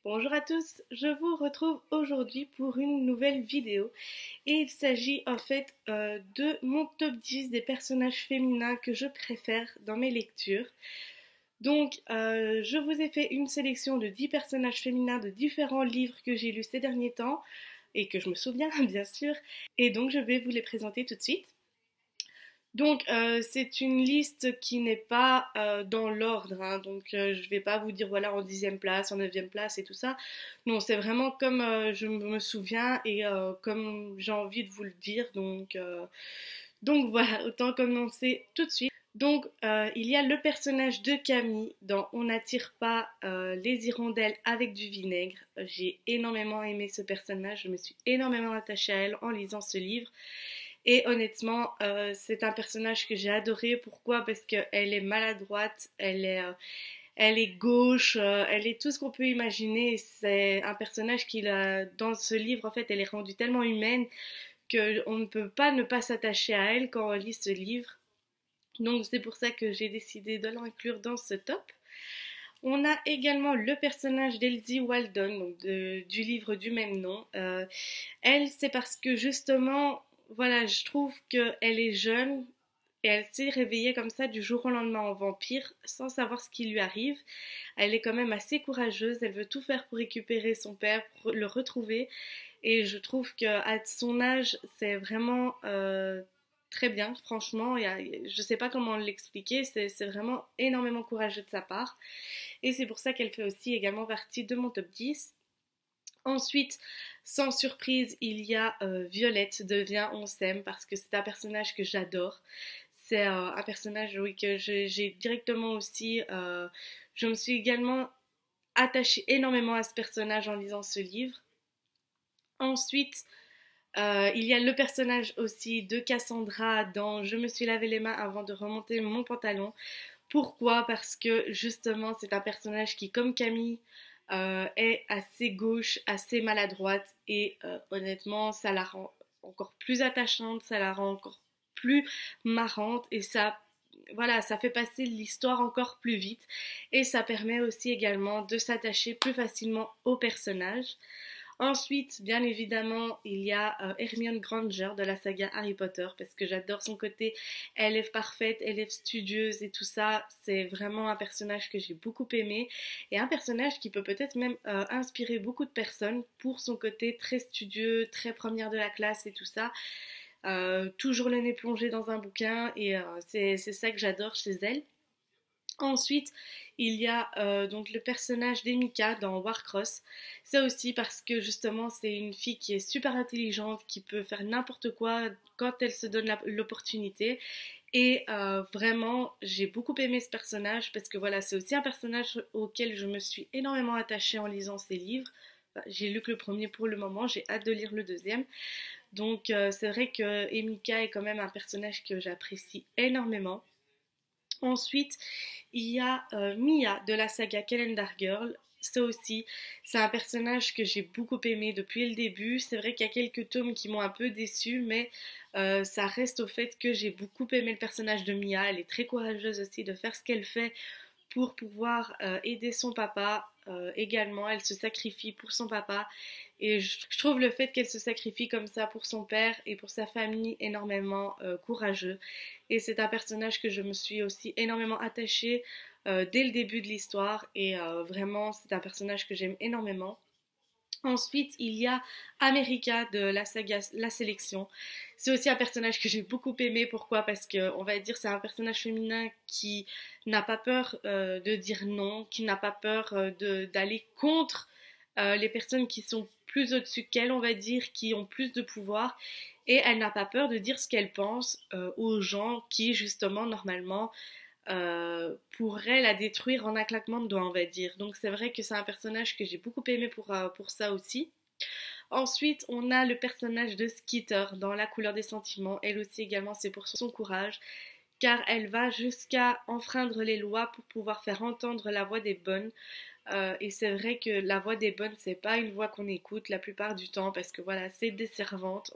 Bonjour à tous, je vous retrouve aujourd'hui pour une nouvelle vidéo et il s'agit en fait de mon top 10 des personnages féminins que je préfère dans mes lectures. Donc je vous ai fait une sélection de 10 personnages féminins de différents livres que j'ai lus ces derniers temps et que je me souviens bien sûr, et donc je vais vous les présenter tout de suite. Donc, c'est une liste qui n'est pas dans l'ordre, hein, donc je vais pas vous dire voilà en 10e place, en 9e place et tout ça. Non, c'est vraiment comme je me souviens et comme j'ai envie de vous le dire. Donc voilà, autant commencer tout de suite. Donc, il y a le personnage de Camille dans On n'attire pas les hirondelles avec du vinaigre. J'ai énormément aimé ce personnage, je me suis énormément attachée à elle en lisant ce livre. Et honnêtement, c'est un personnage que j'ai adoré. Pourquoi? Parce qu'elle est maladroite, elle est gauche, elle est tout ce qu'on peut imaginer. C'est un personnage dans ce livre, en fait, elle est rendue tellement humaine qu'on ne peut pas ne pas s'attacher à elle quand on lit ce livre. Donc c'est pour ça que j'ai décidé de l'inclure dans ce top. On a également le personnage d'Elsie Walden, donc du livre du même nom. Elle, c'est parce que justement, voilà, je trouve qu'elle est jeune et elle s'est réveillée comme ça du jour au lendemain en vampire sans savoir ce qui lui arrive. Elle est quand même assez courageuse, elle veut tout faire pour récupérer son père, pour le retrouver. Et je trouve qu'à son âge, c'est vraiment très bien, franchement. Je ne sais pas comment l'expliquer, c'est vraiment énormément courageux de sa part. Et c'est pour ça qu'elle fait aussi également partie de mon top 10. Ensuite, sans surprise, il y a Violette de Viens, on s'aime, parce que c'est un personnage que j'adore. C'est un personnage, oui, que j'ai directement aussi... je me suis également attachée énormément à ce personnage en lisant ce livre. Ensuite, il y a le personnage aussi de Cassandra dans Je me suis lavé les mains avant de remonter mon pantalon. Pourquoi? Parce que justement, c'est un personnage qui, comme Camille, est assez gauche, assez maladroite et honnêtement, ça la rend encore plus attachante, ça la rend encore plus marrante et ça, voilà, ça fait passer l'histoire encore plus vite et ça permet aussi également de s'attacher plus facilement au personnage. Ensuite, bien évidemment, il y a Hermione Granger de la saga Harry Potter parce que j'adore son côté élève parfaite, élève studieuse et tout ça. C'est vraiment un personnage que j'ai beaucoup aimé et un personnage qui peut peut-être même inspirer beaucoup de personnes pour son côté très studieux, très première de la classe et tout ça. Toujours le nez plongé dans un bouquin et c'est ça que j'adore chez elle. Ensuite, il y a donc le personnage d'Emika dans Warcross. Ça aussi parce que justement c'est une fille qui est super intelligente, qui peut faire n'importe quoi quand elle se donne l'opportunité. Et vraiment, j'ai beaucoup aimé ce personnage parce que voilà, c'est aussi un personnage auquel je me suis énormément attachée en lisant ses livres. Enfin, j'ai lu que le premier pour le moment, j'ai hâte de lire le deuxième. Donc c'est vrai que Emika est quand même un personnage que j'apprécie énormément. Ensuite, il y a Mia de la saga Calendar Girl. Ça aussi, c'est un personnage que j'ai beaucoup aimé depuis le début. C'est vrai qu'il y a quelques tomes qui m'ont un peu déçue, mais ça reste au fait que j'ai beaucoup aimé le personnage de Mia. Elle est très courageuse aussi de faire ce qu'elle fait pour pouvoir aider son papa. Également, elle se sacrifie pour son papa. Et je trouve le fait qu'elle se sacrifie comme ça pour son père et pour sa famille énormément courageux. Et c'est un personnage que je me suis aussi énormément attachée dès le début de l'histoire. Et vraiment, c'est un personnage que j'aime énormément. Ensuite, il y a America de la saga La Sélection. C'est aussi un personnage que j'ai beaucoup aimé. Pourquoi? Parce que, on va dire, c'est un personnage féminin qui n'a pas peur de dire non, qui n'a pas peur d'aller contre les personnes qui sont plus au-dessus qu'elle, on va dire, qui ont plus de pouvoir. Et elle n'a pas peur de dire ce qu'elle pense aux gens qui, justement, normalement, pourrait la détruire en un claquement de doigts, on va dire. Donc c'est vrai que c'est un personnage que j'ai beaucoup aimé pour ça aussi. Ensuite, on a le personnage de Skeeter dans La couleur des sentiments. Elle aussi également, c'est pour son courage, car elle va jusqu'à enfreindre les lois pour pouvoir faire entendre la voix des bonnes. Et c'est vrai que la voix des bonnes, c'est pas une voix qu'on écoute la plupart du temps, parce que voilà, c'est desservante,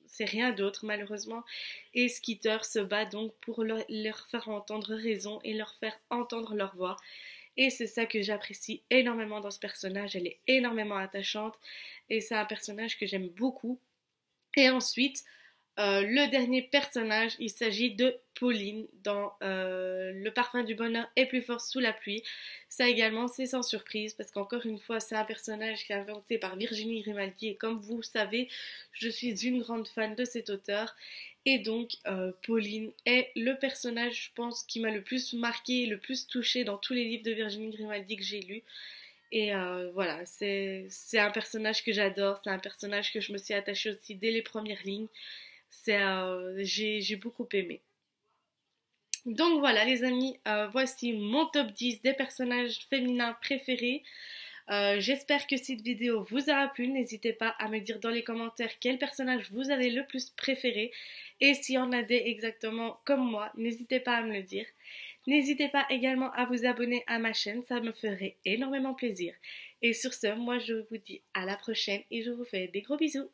c'est rien d'autre malheureusement. Et Skeeter se bat donc pour leur faire entendre raison et leur faire entendre leur voix. et c'est ça que j'apprécie énormément dans ce personnage. Elle est énormément attachante et c'est un personnage que j'aime beaucoup. Et ensuite, le dernier personnage, il s'agit de Pauline dans Le parfum du bonheur est plus fort sous la pluie. Ça également, c'est sans surprise parce qu'encore une fois, c'est un personnage qui est inventé par Virginie Grimaldi et comme vous savez, je suis une grande fan de cet auteur. Et donc, Pauline est le personnage, je pense, qui m'a le plus marqué, le plus touché dans tous les livres de Virginie Grimaldi que j'ai lus. Et voilà, c'est un personnage que j'adore, c'est un personnage que je me suis attachée aussi dès les premières lignes. J'ai beaucoup aimé. Donc voilà les amis, voici mon top 10 des personnages féminins préférés. J'espère que cette vidéo vous aura plu. N'hésitez pas à me dire dans les commentaires quel personnage vous avez le plus préféré. Et s'il y en a des exactement comme moi, n'hésitez pas à me le dire. N'hésitez pas également à vous abonner à ma chaîne, ça me ferait énormément plaisir. Et sur ce, moi je vous dis à la prochaine et je vous fais des gros bisous.